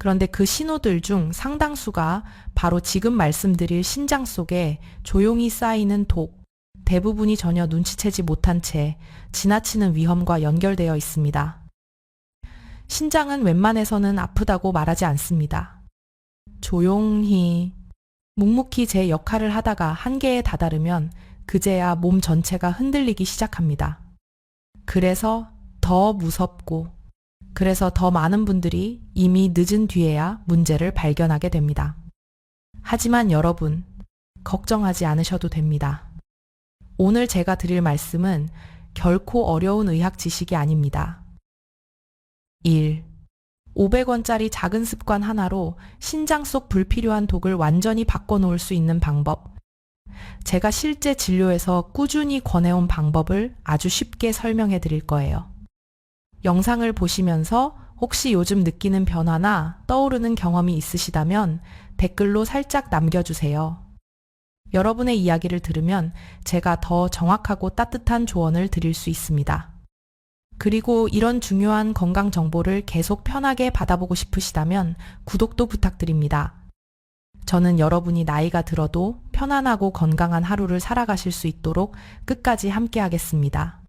그런데 그 신호들 중 상당수가 바로 지금 말씀드릴 신장 속에 조용히 쌓이는 독, 대부분이 전혀 눈치채지 못한 채 지나치는 위험과 연결되어 있습니다. 신장은 웬만해서는 아프다고 말하지 않습니다. 조용히, 묵묵히 제 역할을 하다가 한계에 다다르면 그제야 몸 전체가 흔들리기 시작합니다. 그래서 더 무섭고, 그래서 더 많은 분들이 이미 늦은 뒤에야 문제를 발견하게 됩니다. 하지만 여러분, 걱정하지 않으셔도 됩니다. 오늘 제가 드릴 말씀은 결코 어려운 의학 지식이 아닙니다. 1. 500원짜리 작은 습관 하나로 신장 속 불필요한 독을 완전히 바꿔놓을 수 있는 방법. 제가 실제 진료에서 꾸준히 권해온 방법을 아주 쉽게 설명해 드릴 거예요. 영상을 보시면서 혹시 요즘 느끼는 변화나 떠오르는 경험이 있으시다면 댓글로 살짝 남겨주세요. 여러분의 이야기를 들으면 제가 더 정확하고 따뜻한 조언을 드릴 수 있습니다. 그리고 이런 중요한 건강 정보를 계속 편하게 받아보고 싶으시다면 구독도 부탁드립니다. 저는 여러분이 나이가 들어도 편안하고 건강한 하루를 살아가실 수 있도록 끝까지 함께 하겠습니다.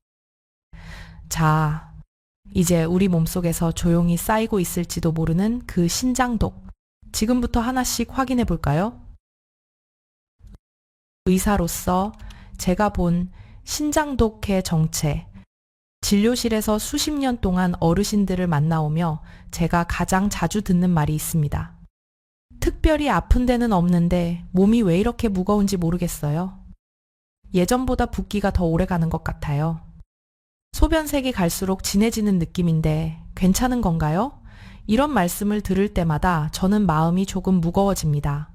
자, 이제 우리 몸속에서 조용히 쌓이고 있을지도 모르는 그 신장독. 지금부터 하나씩 확인해 볼까요? 의사로서 제가 본 신장독의 정체, 진료실에서 수십 년 동안 어르신들을 만나오며 제가 가장 자주 듣는 말이 있습니다. 특별히 아픈 데는 없는데 몸이 왜 이렇게 무거운지 모르겠어요. 예전보다 붓기가 더 오래 가는 것 같아요. 소변색이 갈수록 진해지는 느낌인데 괜찮은 건가요? 이런 말씀을 들을 때마다 저는 마음이 조금 무거워집니다.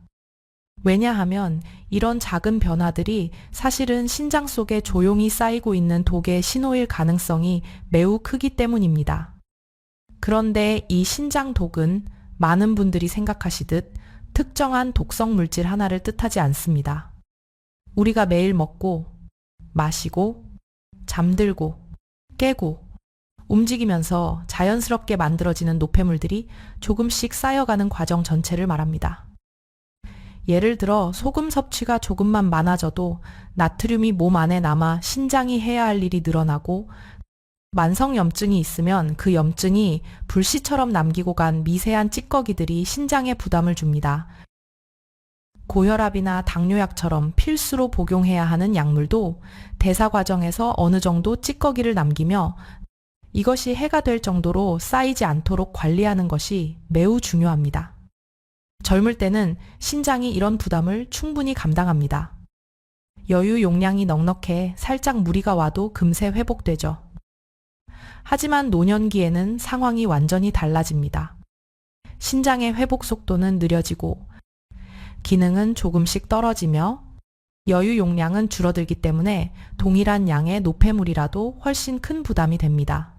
왜냐하면 이런 작은 변화들이 사실은 신장 속에 조용히 쌓이고 있는 독의 신호일 가능성이 매우 크기 때문입니다. 그런데 이 신장 독은 많은 분들이 생각하시듯 특정한 독성 물질 하나를 뜻하지 않습니다. 우리가 매일 먹고, 마시고, 잠들고, 깨고, 움직이면서 자연스럽게 만들어지는 노폐물들이 조금씩 쌓여가는 과정 전체를 말합니다. 예를 들어 소금 섭취가 조금만 많아져도 나트륨이 몸 안에 남아 신장이 해야 할 일이 늘어나고, 만성염증이 있으면 그 염증이 불씨처럼 남기고 간 미세한 찌꺼기들이 신장에 부담을 줍니다. 고혈압이나 당뇨약처럼 필수로 복용해야 하는 약물도 대사 과정에서 어느 정도 찌꺼기를 남기며 이것이 해가 될 정도로 쌓이지 않도록 관리하는 것이 매우 중요합니다. 젊을 때는 신장이 이런 부담을 충분히 감당합니다. 여유 용량이 넉넉해 살짝 무리가 와도 금세 회복되죠. 하지만 노년기에는 상황이 완전히 달라집니다. 신장의 회복 속도는 느려지고 기능은 조금씩 떨어지며 여유 용량은 줄어들기 때문에 동일한 양의 노폐물이라도 훨씬 큰 부담이 됩니다.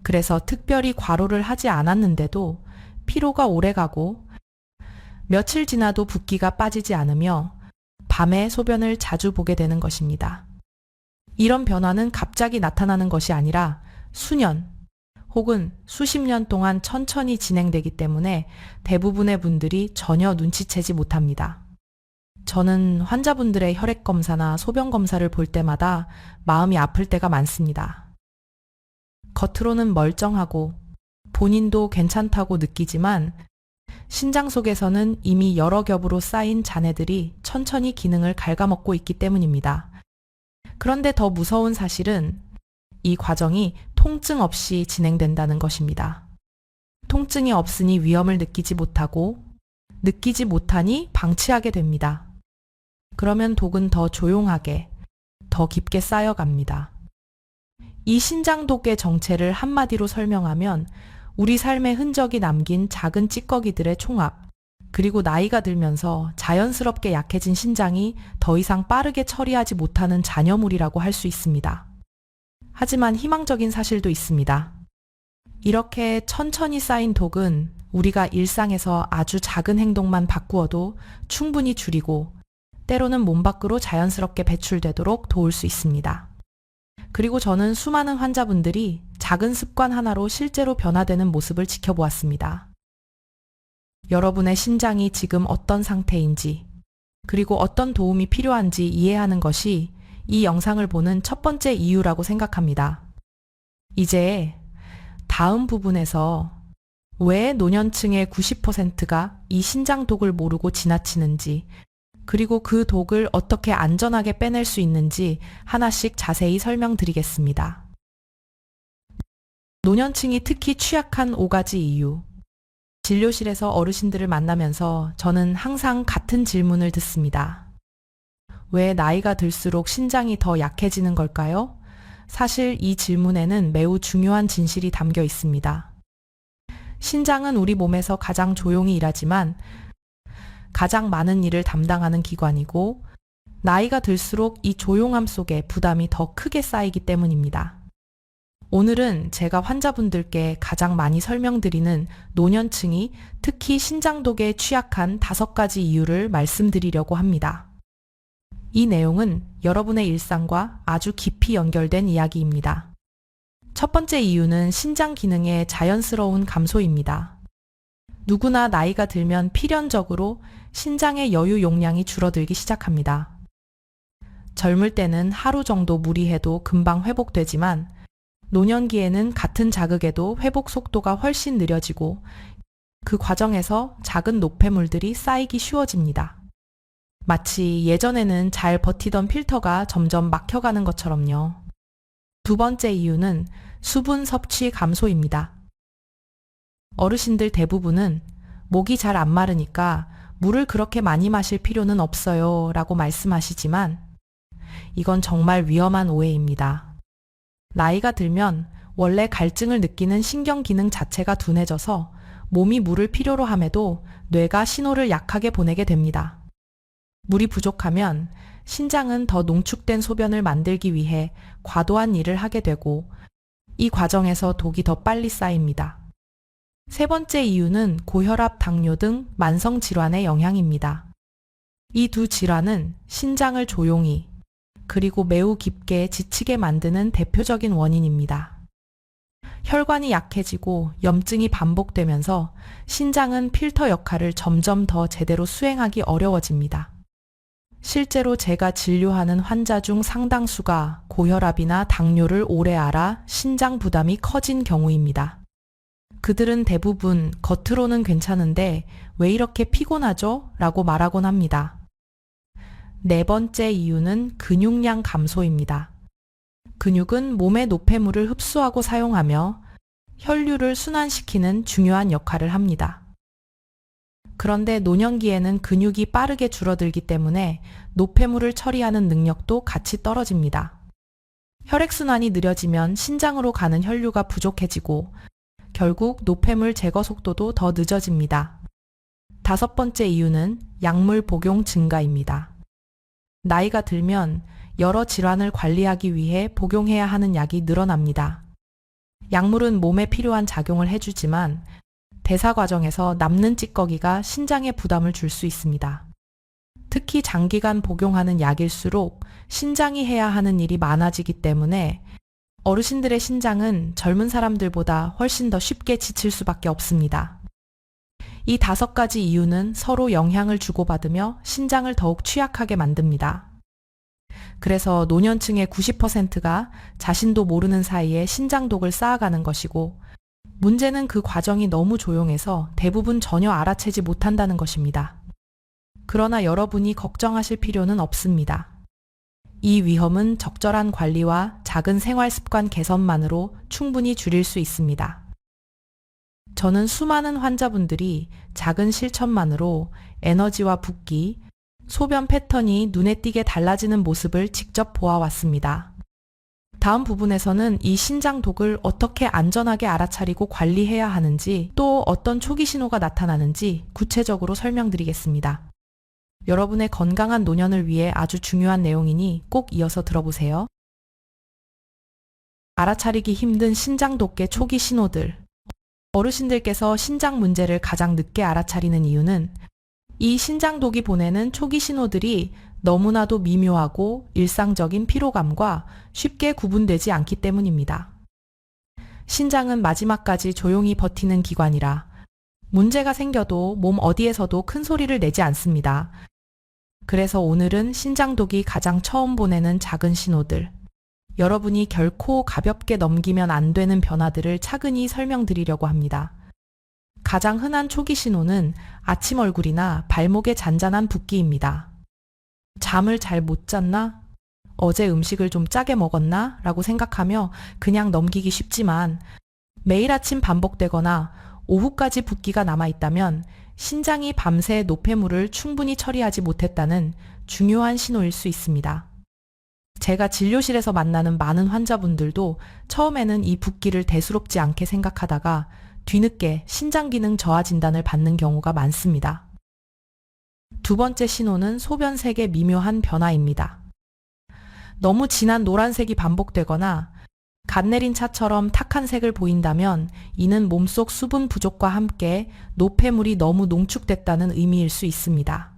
그래서 특별히 과로를 하지 않았는데도 피로가 오래가고 며칠 지나도 붓기가 빠지지 않으며 밤에 소변을 자주 보게 되는 것입니다. 이런 변화는 갑자기 나타나는 것이 아니라 수년 혹은 수십 년 동안 천천히 진행되기 때문에 대부분의 분들이 전혀 눈치채지 못합니다. 저는 환자분들의 혈액 검사나 소변 검사를 볼 때마다 마음이 아플 때가 많습니다. 겉으로는 멀쩡하고 본인도 괜찮다고 느끼지만 신장 속에서는 이미 여러 겹으로 쌓인 잔해들이 천천히 기능을 갉아먹고 있기 때문입니다. 그런데 더 무서운 사실은 이 과정이 통증 없이 진행된다는 것입니다. 통증이 없으니 위험을 느끼지 못하고 느끼지 못하니 방치하게 됩니다. 그러면 독은 더 조용하게, 더 깊게 쌓여갑니다. 이 신장독의 정체를 한마디로 설명하면 우리 삶의 흔적이 남긴 작은 찌꺼기들의 총합, 그리고 나이가 들면서 자연스럽게 약해진 신장이 더 이상 빠르게 처리하지 못하는 잔여물이라고 할 수 있습니다. 하지만 희망적인 사실도 있습니다. 이렇게 천천히 쌓인 독은 우리가 일상에서 아주 작은 행동만 바꾸어도 충분히 줄이고 때로는 몸 밖으로 자연스럽게 배출되도록 도울 수 있습니다. 그리고 저는 수많은 환자분들이 작은 습관 하나로 실제로 변화되는 모습을 지켜보았습니다. 여러분의 신장이 지금 어떤 상태인지, 그리고 어떤 도움이 필요한지 이해하는 것이 이 영상을 보는 첫 번째 이유라고 생각합니다. 이제 다음 부분에서 왜 노년층의 90%가 이 신장독을 모르고 지나치는지, 그리고 그 독을 어떻게 안전하게 빼낼 수 있는지 하나씩 자세히 설명드리겠습니다. 노년층이 특히 취약한 5가지 이유. 진료실에서 어르신들을 만나면서 저는 항상 같은 질문을 듣습니다. 왜 나이가 들수록 신장이 더 약해지는 걸까요? 사실 이 질문에는 매우 중요한 진실이 담겨 있습니다. 신장은 우리 몸에서 가장 조용히 일하지만 가장 많은 일을 담당하는 기관이고, 나이가 들수록 이 조용함 속에 부담이 더 크게 쌓이기 때문입니다. 오늘은 제가 환자분들께 가장 많이 설명드리는 노년층이 특히 신장독에 취약한 5가지 이유를 말씀드리려고 합니다. 이 내용은 여러분의 일상과 아주 깊이 연결된 이야기입니다. 첫 번째 이유는 신장 기능의 자연스러운 감소입니다. 누구나 나이가 들면 필연적으로 신장의 여유 용량이 줄어들기 시작합니다. 젊을 때는 하루 정도 무리해도 금방 회복되지만 노년기에는 같은 자극에도 회복 속도가 훨씬 느려지고 그 과정에서 작은 노폐물들이 쌓이기 쉬워집니다. 마치 예전에는 잘 버티던 필터가 점점 막혀가는 것처럼요. 두 번째 이유는 수분 섭취 감소입니다. 어르신들 대부분은 목이 잘 안 마르니까 물을 그렇게 많이 마실 필요는 없어요 라고 말씀하시지만 이건 정말 위험한 오해입니다. 나이가 들면 원래 갈증을 느끼는 신경 기능 자체가 둔해져서 몸이 물을 필요로 함에도 뇌가 신호를 약하게 보내게 됩니다. 물이 부족하면 신장은 더 농축된 소변을 만들기 위해 과도한 일을 하게 되고 이 과정에서 독이 더 빨리 쌓입니다. 세 번째 이유는 고혈압, 당뇨 등 만성 질환의 영향입니다. 이 두 질환은 신장을 조용히 그리고 매우 깊게 지치게 만드는 대표적인 원인입니다. 혈관이 약해지고 염증이 반복되면서 신장은 필터 역할을 점점 더 제대로 수행하기 어려워집니다. 실제로 제가 진료하는 환자 중 상당수가 고혈압이나 당뇨를 오래 앓아 신장 부담이 커진 경우입니다. 그들은 대부분 겉으로는 괜찮은데 왜 이렇게 피곤하죠? 라고 말하곤 합니다. 네 번째 이유는 근육량 감소입니다. 근육은 몸의 노폐물을 흡수하고 사용하며 혈류를 순환시키는 중요한 역할을 합니다. 그런데 노년기에는 근육이 빠르게 줄어들기 때문에 노폐물을 처리하는 능력도 같이 떨어집니다. 혈액순환이 느려지면 신장으로 가는 혈류가 부족해지고 결국 노폐물 제거 속도도 더 늦어집니다. 다섯 번째 이유는 약물 복용 증가입니다. 나이가 들면 여러 질환을 관리하기 위해 복용해야 하는 약이 늘어납니다. 약물은 몸에 필요한 작용을 해주지만 대사 과정에서 남는 찌꺼기가 신장에 부담을 줄 수 있습니다. 특히 장기간 복용하는 약일수록 신장이 해야 하는 일이 많아지기 때문에 어르신들의 신장은 젊은 사람들보다 훨씬 더 쉽게 지칠 수밖에 없습니다. 이 5가지 이유는 서로 영향을 주고받으며 신장을 더욱 취약하게 만듭니다. 그래서 노년층의 90%가 자신도 모르는 사이에 신장독을 쌓아가는 것이고 문제는 그 과정이 너무 조용해서 대부분 전혀 알아채지 못한다는 것입니다. 그러나 여러분이 걱정하실 필요는 없습니다. 이 위험은 적절한 관리와 작은 생활 습관 개선만으로 충분히 줄일 수 있습니다. 저는 수많은 환자분들이 작은 실천만으로 에너지와 붓기, 소변 패턴이 눈에 띄게 달라지는 모습을 직접 보아왔습니다. 다음 부분에서는 이 신장독을 어떻게 안전하게 알아차리고 관리해야 하는지, 또 어떤 초기 신호가 나타나는지 구체적으로 설명드리겠습니다. 여러분의 건강한 노년을 위해 아주 중요한 내용이니 꼭 이어서 들어보세요. 알아차리기 힘든 신장독의 초기 신호들. 어르신들께서 신장 문제를 가장 늦게 알아차리는 이유는 이 신장독이 보내는 초기 신호들이 너무나도 미묘하고 일상적인 피로감과 쉽게 구분되지 않기 때문입니다. 신장은 마지막까지 조용히 버티는 기관이라 문제가 생겨도 몸 어디에서도 큰 소리를 내지 않습니다. 그래서 오늘은 신장독이 가장 처음 보내는 작은 신호들, 여러분이 결코 가볍게 넘기면 안 되는 변화들을 차근히 설명드리려고 합니다. 가장 흔한 초기 신호는 아침 얼굴이나 발목에 잔잔한 붓기입니다. 잠을 잘 못 잤나? 어제 음식을 좀 짜게 먹었나? 라고 생각하며 그냥 넘기기 쉽지만 매일 아침 반복되거나 오후까지 붓기가 남아있다면 신장이 밤새 노폐물을 충분히 처리하지 못했다는 중요한 신호일 수 있습니다. 제가 진료실에서 만나는 많은 환자분들도 처음에는 이 붓기를 대수롭지 않게 생각하다가 뒤늦게 신장 기능 저하 진단을 받는 경우가 많습니다. 두 번째 신호는 소변색의 미묘한 변화입니다. 너무 진한 노란색이 반복되거나 갓 내린 차처럼 탁한 색을 보인다면 이는 몸속 수분 부족과 함께 노폐물이 너무 농축됐다는 의미일 수 있습니다.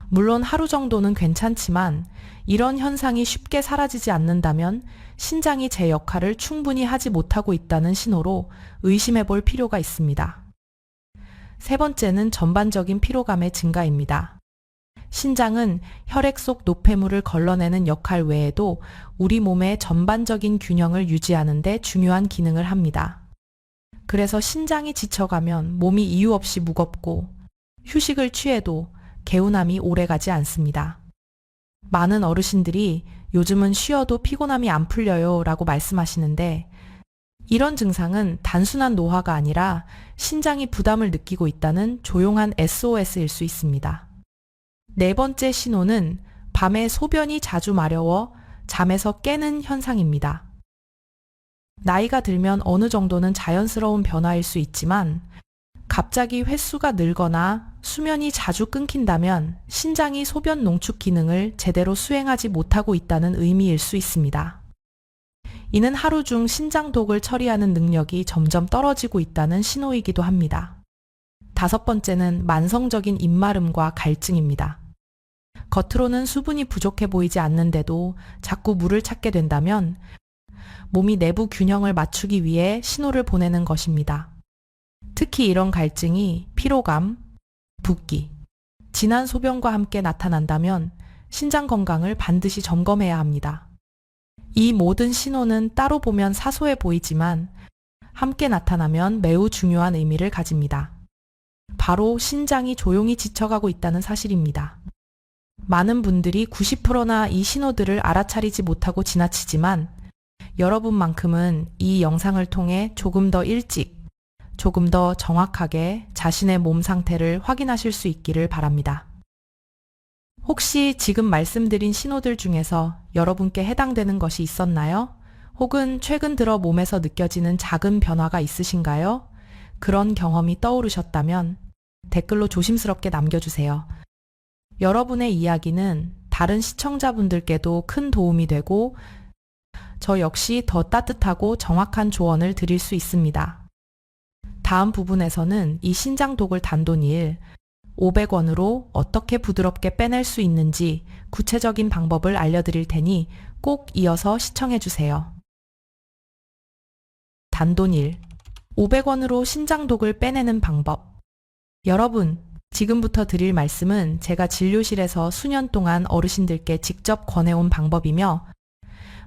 물론 하루 정도는 괜찮지만 이런 현상이 쉽게 사라지지 않는다면 신장이 제 역할을 충분히 하지 못하고 있다는 신호로 의심해 볼 필요가 있습니다. 세 번째는 전반적인 피로감의 증가입니다. 신장은 혈액 속 노폐물을 걸러내는 역할 외에도 우리 몸의 전반적인 균형을 유지하는 데 중요한 기능을 합니다. 그래서 신장이 지쳐가면 몸이 이유 없이 무겁고 휴식을 취해도 개운함이 오래가지 않습니다. 많은 어르신들이 요즘은 쉬어도 피곤함이 안 풀려요 라고 말씀하시는데 이런 증상은 단순한 노화가 아니라 신장이 부담을 느끼고 있다는 조용한 SOS일 수 있습니다. 네 번째 신호는 밤에 소변이 자주 마려워 잠에서 깨는 현상입니다. 나이가 들면 어느 정도는 자연스러운 변화일 수 있지만 갑자기 횟수가 늘거나 수면이 자주 끊긴다면 신장이 소변 농축 기능을 제대로 수행하지 못하고 있다는 의미일 수 있습니다. 이는 하루 중 신장독을 처리하는 능력이 점점 떨어지고 있다는 신호이기도 합니다. 다섯 번째는 만성적인 입마름과 갈증입니다. 겉으로는 수분이 부족해 보이지 않는데도 자꾸 물을 찾게 된다면 몸이 내부 균형을 맞추기 위해 신호를 보내는 것입니다. 특히 이런 갈증이 피로감, 붓기, 진한 소변과 함께 나타난다면 신장 건강을 반드시 점검해야 합니다. 이 모든 신호는 따로 보면 사소해 보이지만 함께 나타나면 매우 중요한 의미를 가집니다. 바로 신장이 조용히 지쳐가고 있다는 사실입니다. 많은 분들이 90%나 이 신호들을 알아차리지 못하고 지나치지만 여러분만큼은 이 영상을 통해 조금 더 일찍, 조금 더 정확하게 자신의 몸 상태를 확인하실 수 있기를 바랍니다. 혹시 지금 말씀드린 신호들 중에서 여러분께 해당되는 것이 있었나요? 혹은 최근 들어 몸에서 느껴지는 작은 변화가 있으신가요? 그런 경험이 떠오르셨다면 댓글로 조심스럽게 남겨주세요. 여러분의 이야기는 다른 시청자분들께도 큰 도움이 되고 저 역시 더 따뜻하고 정확한 조언을 드릴 수 있습니다. 다음 부분에서는 이 신장독을 단돈일 500원으로 어떻게 부드럽게 빼낼 수 있는지 구체적인 방법을 알려드릴 테니 꼭 이어서 시청해주세요. 단돈일 500원으로 신장독을 빼내는 방법. 여러분, 지금부터 드릴 말씀은 제가 진료실에서 수년 동안 어르신들께 직접 권해온 방법이며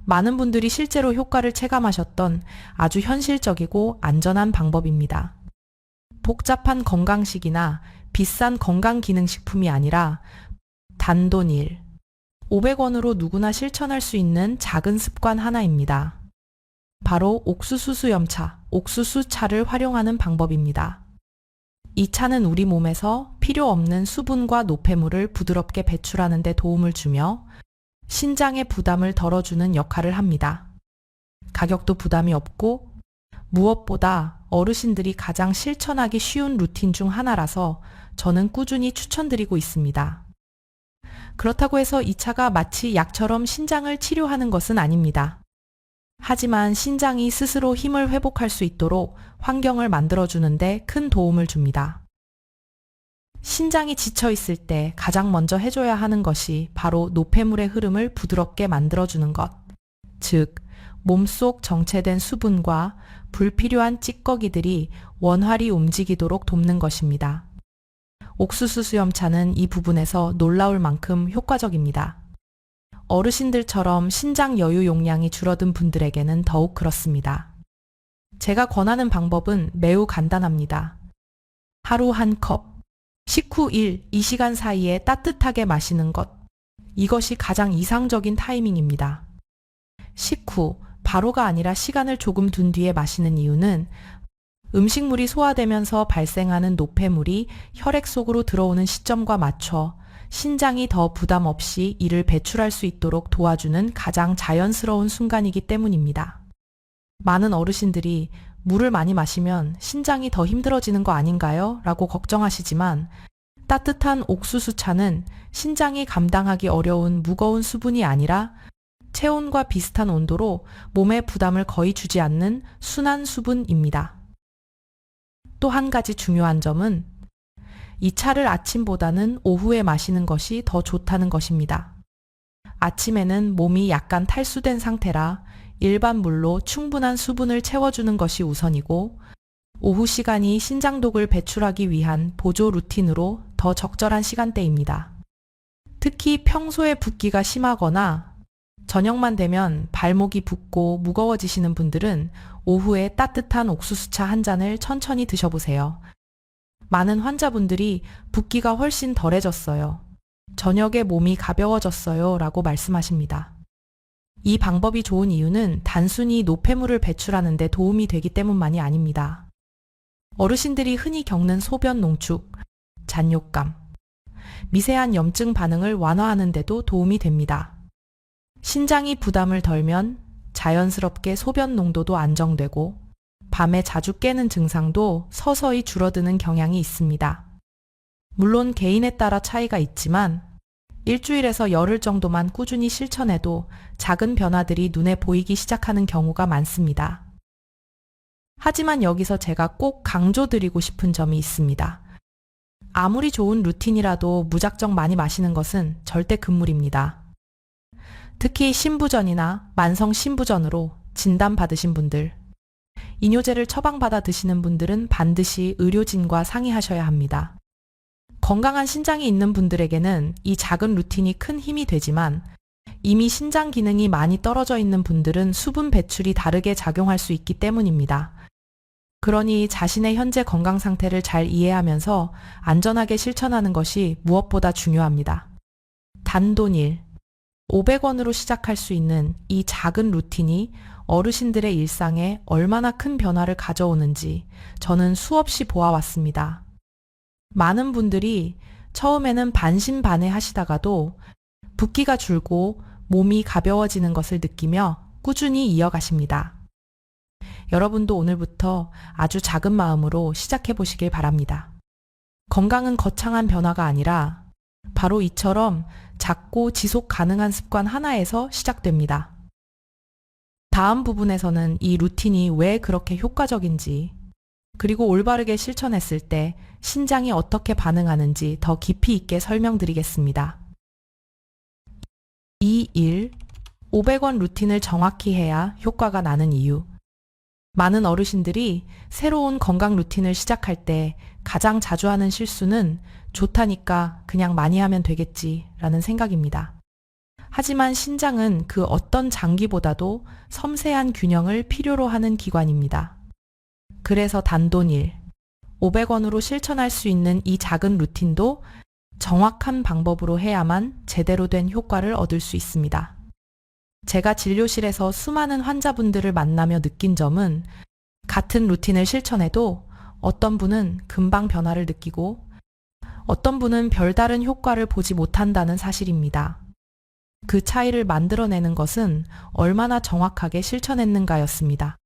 많은 분들이 실제로 효과를 체감하셨던 아주 현실적이고 안전한 방법입니다. 복잡한 건강식이나 비싼 건강기능식품이 아니라 단돈일 500원으로 누구나 실천할 수 있는 작은 습관 하나입니다. 바로 옥수수 수염차, 옥수수차를 활용하는 방법입니다. 이 차는 우리 몸에서 필요 없는 수분과 노폐물을 부드럽게 배출하는 데 도움을 주며 신장의 부담을 덜어주는 역할을 합니다. 가격도 부담이 없고 무엇보다 어르신들이 가장 실천하기 쉬운 루틴 중 하나라서 저는 꾸준히 추천드리고 있습니다. 그렇다고 해서 이 차가 마치 약처럼 신장을 치료하는 것은 아닙니다. 하지만 신장이 스스로 힘을 회복할 수 있도록 환경을 만들어주는데 큰 도움을 줍니다. 신장이 지쳐 있을 때 가장 먼저 해줘야 하는 것이 바로 노폐물의 흐름을 부드럽게 만들어주는 것. 즉, 몸속 정체된 수분과 불필요한 찌꺼기들이 원활히 움직이도록 돕는 것입니다. 옥수수 수염차는 이 부분에서 놀라울 만큼 효과적입니다. 어르신들처럼 신장 여유 용량이 줄어든 분들에게는 더욱 그렇습니다. 제가 권하는 방법은 매우 간단합니다. 하루 한 컵, 식후 1, 2시간 사이에 따뜻하게 마시는 것. 이것이 가장 이상적인 타이밍입니다. 식후, 바로가 아니라 시간을 조금 둔 뒤에 마시는 이유는 음식물이 소화되면서 발생하는 노폐물이 혈액 속으로 들어오는 시점과 맞춰 신장이 더 부담 없이 이를 배출할 수 있도록 도와주는 가장 자연스러운 순간이기 때문입니다. 많은 어르신들이 물을 많이 마시면 신장이 더 힘들어지는 거 아닌가요? 라고 걱정하시지만 따뜻한 옥수수차는 신장이 감당하기 어려운 무거운 수분이 아니라 체온과 비슷한 온도로 몸에 부담을 거의 주지 않는 순한 수분입니다. 또 한 가지 중요한 점은 이 차를 아침보다는 오후에 마시는 것이 더 좋다는 것입니다. 아침에는 몸이 약간 탈수된 상태라 일반 물로 충분한 수분을 채워주는 것이 우선이고, 오후 시간이 신장독을 배출하기 위한 보조 루틴으로 더 적절한 시간대입니다. 특히 평소에 붓기가 심하거나 저녁만 되면 발목이 붓고 무거워지시는 분들은 오후에 따뜻한 옥수수차 한 잔을 천천히 드셔보세요. 많은 환자분들이 붓기가 훨씬 덜해졌어요. 저녁에 몸이 가벼워졌어요 라고 말씀하십니다. 이 방법이 좋은 이유는 단순히 노폐물을 배출하는 데 도움이 되기 때문만이 아닙니다. 어르신들이 흔히 겪는 소변 농축, 잔뇨감, 미세한 염증 반응을 완화하는 데도 도움이 됩니다. 신장이 부담을 덜면 자연스럽게 소변 농도도 안정되고 밤에 자주 깨는 증상도 서서히 줄어드는 경향이 있습니다. 물론 개인에 따라 차이가 있지만 일주일에서 열흘 정도만 꾸준히 실천해도 작은 변화들이 눈에 보이기 시작하는 경우가 많습니다. 하지만 여기서 제가 꼭 강조드리고 싶은 점이 있습니다. 아무리 좋은 루틴이라도 무작정 많이 마시는 것은 절대 금물입니다. 특히 신부전이나 만성 신부전으로 진단받으신 분들, 이뇨제를 처방받아 드시는 분들은 반드시 의료진과 상의하셔야 합니다. 건강한 신장이 있는 분들에게는 이 작은 루틴이 큰 힘이 되지만 이미 신장 기능이 많이 떨어져 있는 분들은 수분 배출이 다르게 작용할 수 있기 때문입니다. 그러니 자신의 현재 건강 상태를 잘 이해하면서 안전하게 실천하는 것이 무엇보다 중요합니다. 단돈 1, 500원으로 시작할 수 있는 이 작은 루틴이 어르신들의 일상에 얼마나 큰 변화를 가져오는지 저는 수없이 보아왔습니다. 많은 분들이 처음에는 반신반의 하시다가도 붓기가 줄고 몸이 가벼워지는 것을 느끼며 꾸준히 이어가십니다. 여러분도 오늘부터 아주 작은 마음으로 시작해 보시길 바랍니다. 건강은 거창한 변화가 아니라 바로 이처럼 작고 지속 가능한 습관 하나에서 시작됩니다. 다음 부분에서는 이 루틴이 왜 그렇게 효과적인지, 그리고 올바르게 실천했을 때 신장이 어떻게 반응하는지 더 깊이 있게 설명드리겠습니다. 2.1. 500원 루틴을 정확히 해야 효과가 나는 이유. 많은 어르신들이 새로운 건강 루틴을 시작할 때 가장 자주 하는 실수는 좋다니까 그냥 많이 하면 되겠지 라는 생각입니다. 하지만 신장은 그 어떤 장기보다도 섬세한 균형을 필요로 하는 기관입니다. 그래서 단돈 1, 500원으로 실천할 수 있는 이 작은 루틴도 정확한 방법으로 해야만 제대로 된 효과를 얻을 수 있습니다. 제가 진료실에서 수많은 환자분들을 만나며 느낀 점은 같은 루틴을 실천해도 어떤 분은 금방 변화를 느끼고 어떤 분은 별다른 효과를 보지 못한다는 사실입니다. 그 차이를 만들어내는 것은 얼마나 정확하게 실천했는가였습니다.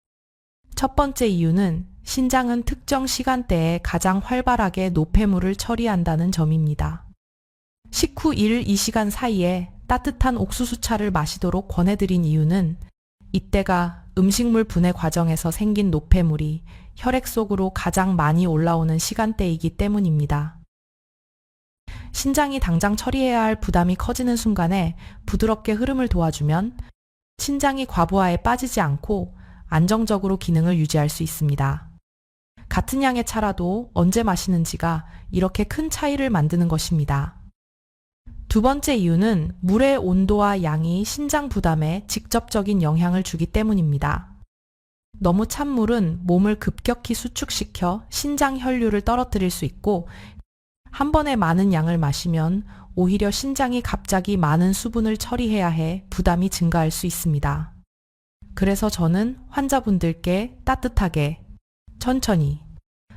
첫 번째 이유는 신장은 특정 시간대에 가장 활발하게 노폐물을 처리한다는 점입니다. 식후 1, 2시간 사이에 따뜻한 옥수수차를 마시도록 권해드린 이유는 이때가 음식물 분해 과정에서 생긴 노폐물이 혈액 속으로 가장 많이 올라오는 시간대이기 때문입니다. 신장이 당장 처리해야 할 부담이 커지는 순간에 부드럽게 흐름을 도와주면 신장이 과부하에 빠지지 않고 안정적으로 기능을 유지할 수 있습니다. 같은 양의 차라도 언제 마시는지가 이렇게 큰 차이를 만드는 것입니다. 두 번째 이유는 물의 온도와 양이 신장 부담에 직접적인 영향을 주기 때문입니다. 너무 찬 물은 몸을 급격히 수축시켜 신장 혈류를 떨어뜨릴 수 있고, 한 번에 많은 양을 마시면 오히려 신장이 갑자기 많은 수분을 처리해야 해 부담이 증가할 수 있습니다. 그래서 저는 환자분들께 따뜻하게, 천천히,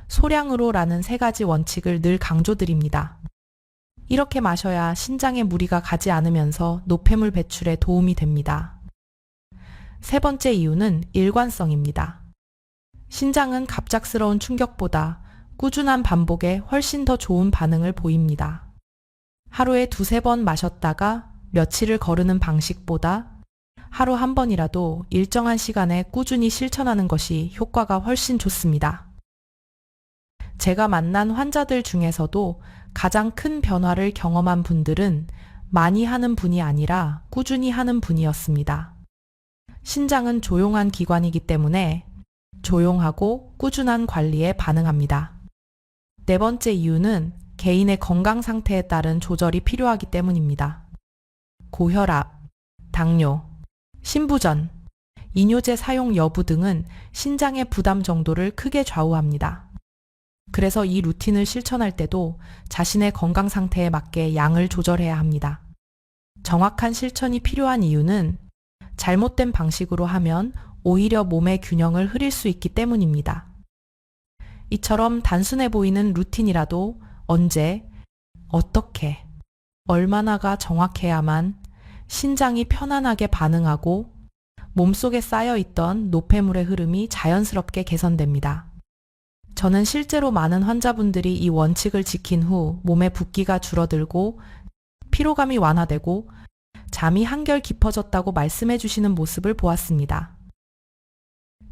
소량으로라는 3가지 원칙을 늘 강조드립니다. 이렇게 마셔야 신장에 무리가 가지 않으면서 노폐물 배출에 도움이 됩니다. 세 번째 이유는 일관성입니다. 신장은 갑작스러운 충격보다 꾸준한 반복에 훨씬 더 좋은 반응을 보입니다. 하루에 2-3번 마셨다가 며칠을 거르는 방식보다 하루 한 번이라도 일정한 시간에 꾸준히 실천하는 것이 효과가 훨씬 좋습니다. 제가 만난 환자들 중에서도 가장 큰 변화를 경험한 분들은 많이 하는 분이 아니라 꾸준히 하는 분이었습니다. 신장은 조용한 기관이기 때문에 조용하고 꾸준한 관리에 반응합니다. 네 번째 이유는 개인의 건강 상태에 따른 조절이 필요하기 때문입니다. 고혈압, 당뇨, 신부전, 이뇨제 사용 여부 등은 신장의 부담 정도를 크게 좌우합니다. 그래서 이 루틴을 실천할 때도 자신의 건강 상태에 맞게 양을 조절해야 합니다. 정확한 실천이 필요한 이유는 잘못된 방식으로 하면 오히려 몸의 균형을 흐릴 수 있기 때문입니다. 이처럼 단순해 보이는 루틴이라도 언제, 어떻게, 얼마나가 정확해야만 신장이 편안하게 반응하고 몸속에 쌓여있던 노폐물의 흐름이 자연스럽게 개선됩니다. 저는 실제로 많은 환자분들이 이 원칙을 지킨 후 몸의 붓기가 줄어들고 피로감이 완화되고 잠이 한결 깊어졌다고 말씀해 주시는 모습을 보았습니다.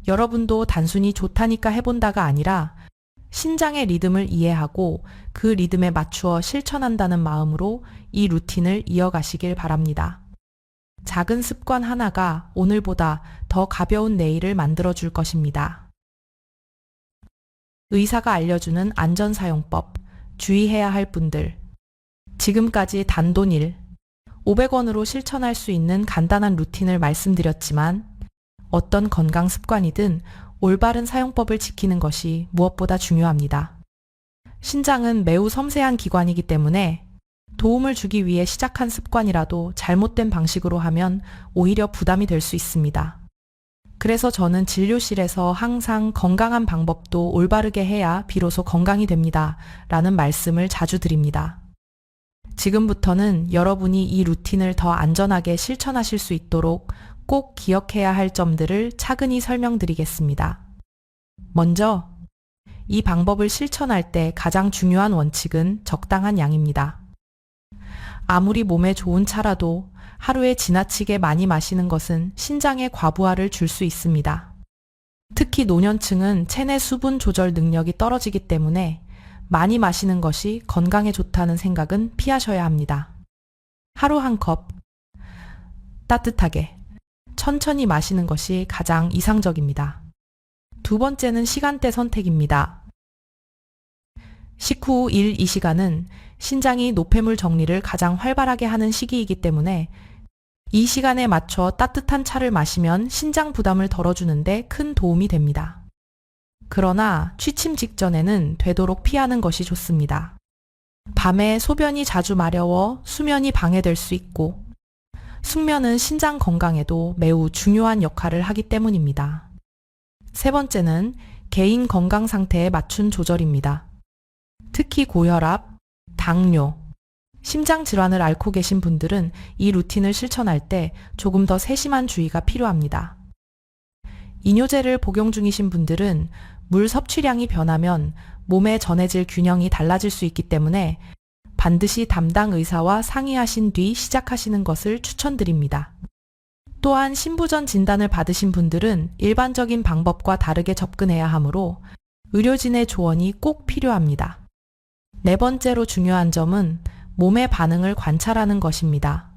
여러분도 단순히 좋다니까 해본다가 아니라 신장의 리듬을 이해하고 그 리듬에 맞추어 실천한다는 마음으로 이 루틴을 이어가시길 바랍니다. 작은 습관 하나가 오늘보다 더 가벼운 내일을 만들어줄 것입니다. 의사가 알려주는 안전사용법, 주의해야 할 분들. 지금까지 단돈 500원으로 실천할 수 있는 간단한 루틴을 말씀드렸지만 어떤 건강 습관이든 올바른 사용법을 지키는 것이 무엇보다 중요합니다. 신장은 매우 섬세한 기관이기 때문에 도움을 주기 위해 시작한 습관이라도 잘못된 방식으로 하면 오히려 부담이 될 수 있습니다. 그래서 저는 진료실에서 항상 건강한 방법도 올바르게 해야 비로소 건강이 됩니다. 라는 말씀을 자주 드립니다. 지금부터는 여러분이 이 루틴을 더 안전하게 실천하실 수 있도록 꼭 기억해야 할 점들을 차근히 설명드리겠습니다. 먼저, 이 방법을 실천할 때 가장 중요한 원칙은 적당한 양입니다. 아무리 몸에 좋은 차라도 하루에 지나치게 많이 마시는 것은 신장에 과부하를 줄 수 있습니다. 특히 노년층은 체내 수분 조절 능력이 떨어지기 때문에 많이 마시는 것이 건강에 좋다는 생각은 피하셔야 합니다. 하루 한 컵, 따뜻하게, 천천히 마시는 것이 가장 이상적입니다. 두 번째는 시간대 선택입니다. 식후 1-2시간은 신장이 노폐물 정리를 가장 활발하게 하는 시기이기 때문에 이 시간에 맞춰 따뜻한 차를 마시면 신장 부담을 덜어주는데 큰 도움이 됩니다. 그러나 취침 직전에는 되도록 피하는 것이 좋습니다. 밤에 소변이 자주 마려워 수면이 방해될 수 있고 숙면은 신장 건강에도 매우 중요한 역할을 하기 때문입니다. 세 번째는 개인 건강 상태에 맞춘 조절입니다. 특히 고혈압, 당뇨, 심장 질환을 앓고 계신 분들은 이 루틴을 실천할 때 조금 더 세심한 주의가 필요합니다. 이뇨제를 복용 중이신 분들은 물 섭취량이 변하면 몸에 전해질 균형이 달라질 수 있기 때문에 반드시 담당 의사와 상의하신 뒤 시작하시는 것을 추천드립니다. 또한 신부전 진단을 받으신 분들은 일반적인 방법과 다르게 접근해야 하므로 의료진의 조언이 꼭 필요합니다. 네 번째로 중요한 점은 몸의 반응을 관찰하는 것입니다.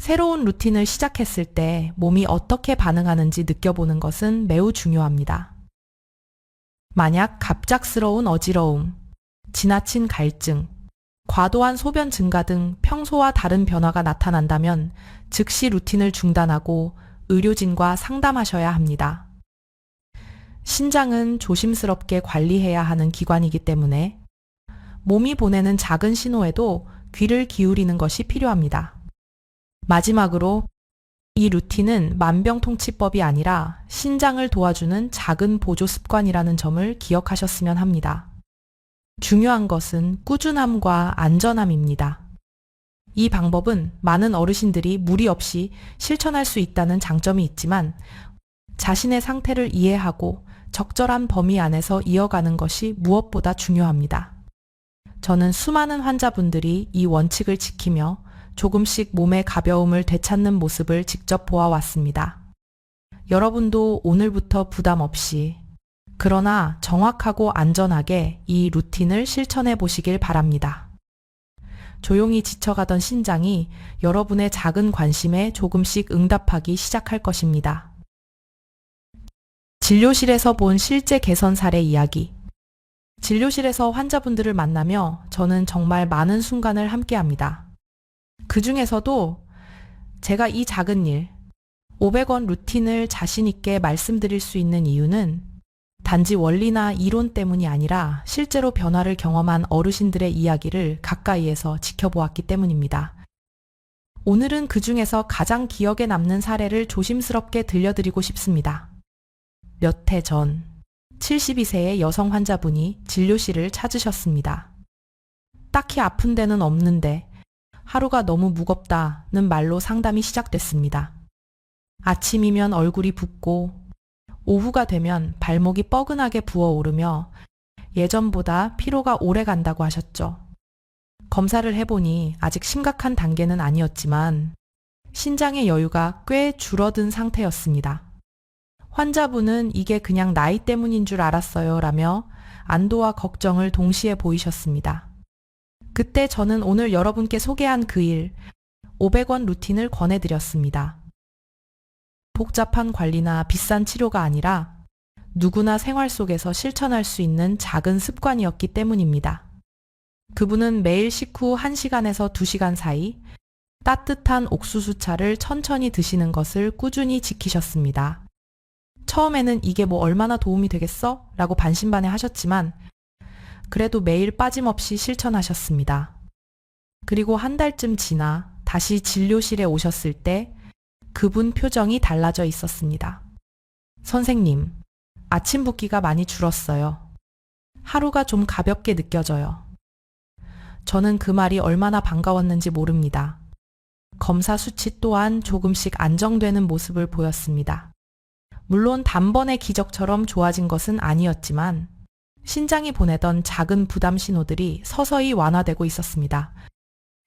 새로운 루틴을 시작했을 때 몸이 어떻게 반응하는지 느껴보는 것은 매우 중요합니다. 만약 갑작스러운 어지러움, 지나친 갈증, 과도한 소변 증가 등 평소와 다른 변화가 나타난다면 즉시 루틴을 중단하고 의료진과 상담하셔야 합니다. 신장은 조심스럽게 관리해야 하는 기관이기 때문에 몸이 보내는 작은 신호에도 귀를 기울이는 것이 필요합니다. 마지막으로 이 루틴은 만병통치법이 아니라 신장을 도와주는 작은 보조 습관이라는 점을 기억하셨으면 합니다. 중요한 것은 꾸준함과 안전함입니다. 이 방법은 많은 어르신들이 무리 없이 실천할 수 있다는 장점이 있지만 자신의 상태를 이해하고 적절한 범위 안에서 이어가는 것이 무엇보다 중요합니다. 저는 수많은 환자분들이 이 원칙을 지키며 조금씩 몸의 가벼움을 되찾는 모습을 직접 보아왔습니다. 여러분도 오늘부터 부담 없이 그러나 정확하고 안전하게 이 루틴을 실천해 보시길 바랍니다. 조용히 지쳐가던 신장이 여러분의 작은 관심에 조금씩 응답하기 시작할 것입니다. 진료실에서 본 실제 개선 사례 이야기. 진료실에서 환자분들을 만나며 저는 정말 많은 순간을 함께합니다. 그 중에서도 제가 이 작은 일, 500원 루틴을 자신 있게 말씀드릴 수 있는 이유는 단지 원리나 이론 때문이 아니라 실제로 변화를 경험한 어르신들의 이야기를 가까이에서 지켜보았기 때문입니다. 오늘은 그 중에서 가장 기억에 남는 사례를 조심스럽게 들려드리고 싶습니다. 몇 해 전 72세의 여성 환자분이 진료실을 찾으셨습니다. 딱히 아픈 데는 없는데 하루가 너무 무겁다는 말로 상담이 시작됐습니다. 아침이면 얼굴이 붓고 오후가 되면 발목이 뻐근하게 부어오르며 예전보다 피로가 오래 간다고 하셨죠. 검사를 해보니 아직 심각한 단계는 아니었지만 신장의 여유가 꽤 줄어든 상태였습니다. 환자분은 이게 그냥 나이 때문인 줄 알았어요 라며 안도와 걱정을 동시에 보이셨습니다. 그때 저는 오늘 여러분께 소개한 그 일, 500원 루틴을 권해드렸습니다. 복잡한 관리나 비싼 치료가 아니라 누구나 생활 속에서 실천할 수 있는 작은 습관이었기 때문입니다. 그분은 매일 식후 1시간에서 2시간 사이 따뜻한 옥수수차를 천천히 드시는 것을 꾸준히 지키셨습니다. 처음에는 이게 뭐 얼마나 도움이 되겠어? 라고 반신반의 하셨지만 그래도 매일 빠짐없이 실천하셨습니다. 그리고 한 달쯤 지나 다시 진료실에 오셨을 때 그분 표정이 달라져 있었습니다. 선생님, 아침 붓기가 많이 줄었어요. 하루가 좀 가볍게 느껴져요. 저는 그 말이 얼마나 반가웠는지 모릅니다. 검사 수치 또한 조금씩 안정되는 모습을 보였습니다. 물론 단번에 기적처럼 좋아진 것은 아니었지만 신장이 보내던 작은 부담 신호들이 서서히 완화되고 있었습니다.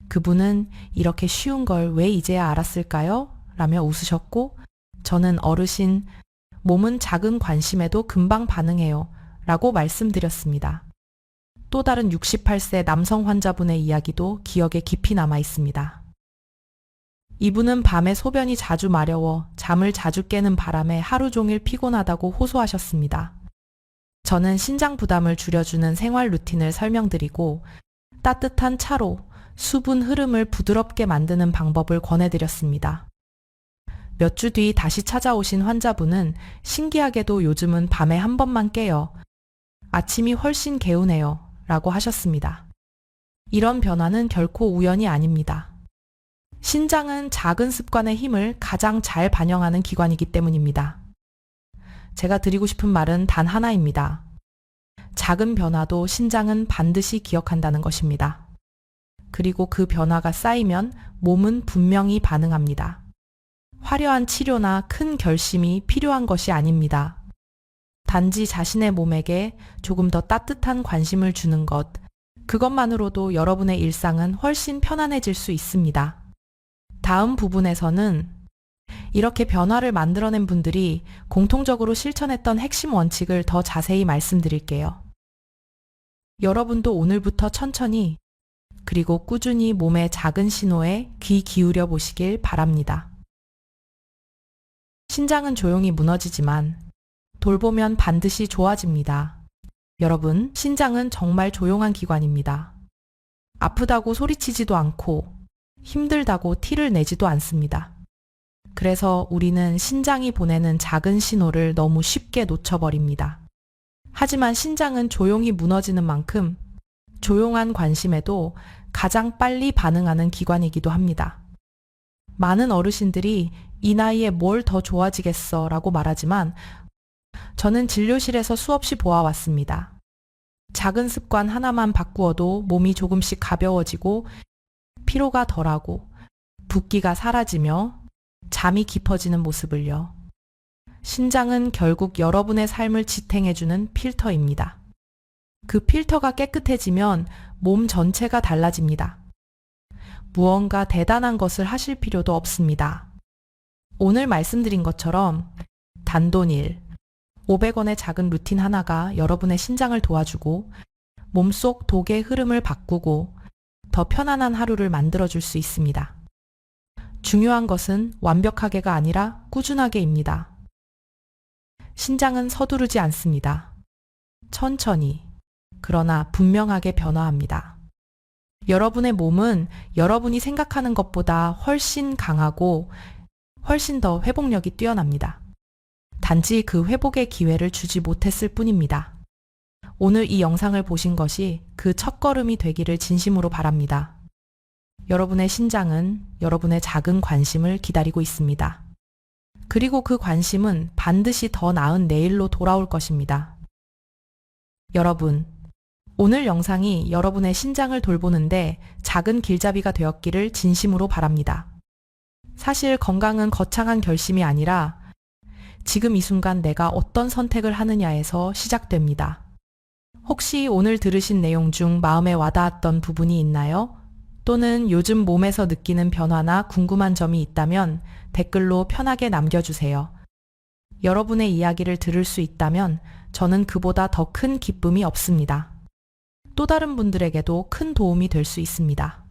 그분은 이렇게 쉬운 걸 왜 이제야 알았을까요? 라며 웃으셨고 저는 어르신, 몸은 작은 관심에도 금방 반응해요 라고 말씀드렸습니다. 또 다른 68세 남성 환자분의 이야기도 기억에 깊이 남아 있습니다. 이분은 밤에 소변이 자주 마려워 잠을 자주 깨는 바람에 하루 종일 피곤하다고 호소하셨습니다. 저는 신장 부담을 줄여주는 생활 루틴을 설명드리고 따뜻한 차로 수분 흐름을 부드럽게 만드는 방법을 권해드렸습니다. 몇 주 뒤 다시 찾아오신 환자분은 신기하게도 요즘은 밤에 한 번만 깨요. 아침이 훨씬 개운해요. 라고 하셨습니다. 이런 변화는 결코 우연이 아닙니다. 신장은 작은 습관의 힘을 가장 잘 반영하는 기관이기 때문입니다. 제가 드리고 싶은 말은 단 하나입니다. 작은 변화도 신장은 반드시 기억한다는 것입니다. 그리고 그 변화가 쌓이면 몸은 분명히 반응합니다. 화려한 치료나 큰 결심이 필요한 것이 아닙니다. 단지 자신의 몸에게 조금 더 따뜻한 관심을 주는 것, 그것만으로도 여러분의 일상은 훨씬 편안해질 수 있습니다. 다음 부분에서는 이렇게 변화를 만들어낸 분들이 공통적으로 실천했던 핵심 원칙을 더 자세히 말씀드릴게요. 여러분도 오늘부터 천천히 그리고 꾸준히 몸의 작은 신호에 귀 기울여 보시길 바랍니다. 신장은 조용히 무너지지만 돌보면 반드시 좋아집니다. 여러분, 신장은 정말 조용한 기관입니다. 아프다고 소리치지도 않고 힘들다고 티를 내지도 않습니다. 그래서 우리는 신장이 보내는 작은 신호를 너무 쉽게 놓쳐버립니다. 하지만 신장은 조용히 무너지는 만큼 조용한 관심에도 가장 빨리 반응하는 기관이기도 합니다. 많은 어르신들이 이 나이에 뭘 더 좋아지겠어 라고 말하지만 저는 진료실에서 수없이 보아왔습니다. 작은 습관 하나만 바꾸어도 몸이 조금씩 가벼워지고 피로가 덜하고 붓기가 사라지며 잠이 깊어지는 모습을요. 신장은 결국 여러분의 삶을 지탱해주는 필터입니다. 그 필터가 깨끗해지면 몸 전체가 달라집니다. 무언가 대단한 것을 하실 필요도 없습니다. 오늘 말씀드린 것처럼 단돈일, 500원의 작은 루틴 하나가 여러분의 신장을 도와주고 몸속 독의 흐름을 바꾸고 더 편안한 하루를 만들어줄 수 있습니다. 중요한 것은 완벽하게가 아니라 꾸준하게입니다. 신장은 서두르지 않습니다. 천천히, 그러나 분명하게 변화합니다. 여러분의 몸은 여러분이 생각하는 것보다 훨씬 강하고 훨씬 더 회복력이 뛰어납니다. 단지 그 회복의 기회를 주지 못했을 뿐입니다. 오늘 이 영상을 보신 것이 그 첫걸음이 되기를 진심으로 바랍니다. 여러분의 신장은 여러분의 작은 관심을 기다리고 있습니다. 그리고 그 관심은 반드시 더 나은 내일로 돌아올 것입니다. 여러분, 오늘 영상이 여러분의 신장을 돌보는데 작은 길잡이가 되었기를 진심으로 바랍니다. 사실 건강은 거창한 결심이 아니라 지금 이 순간 내가 어떤 선택을 하느냐에서 시작됩니다. 혹시 오늘 들으신 내용 중 마음에 와닿았던 부분이 있나요? 또는 요즘 몸에서 느끼는 변화나 궁금한 점이 있다면 댓글로 편하게 남겨주세요. 여러분의 이야기를 들을 수 있다면 저는 그보다 더 큰 기쁨이 없습니다. 또 다른 분들에게도 큰 도움이 될 수 있습니다.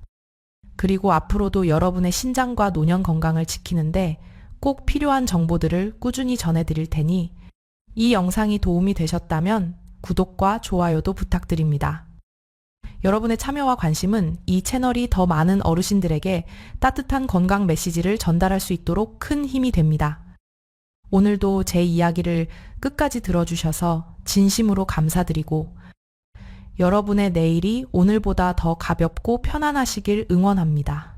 그리고 앞으로도 여러분의 신장과 노년 건강을 지키는데 꼭 필요한 정보들을 꾸준히 전해드릴 테니 이 영상이 도움이 되셨다면 구독과 좋아요도 부탁드립니다. 여러분의 참여와 관심은 이 채널이 더 많은 어르신들에게 따뜻한 건강 메시지를 전달할 수 있도록 큰 힘이 됩니다. 오늘도 제 이야기를 끝까지 들어주셔서 진심으로 감사드리고 여러분의 내일이 오늘보다 더 가볍고 편안하시길 응원합니다.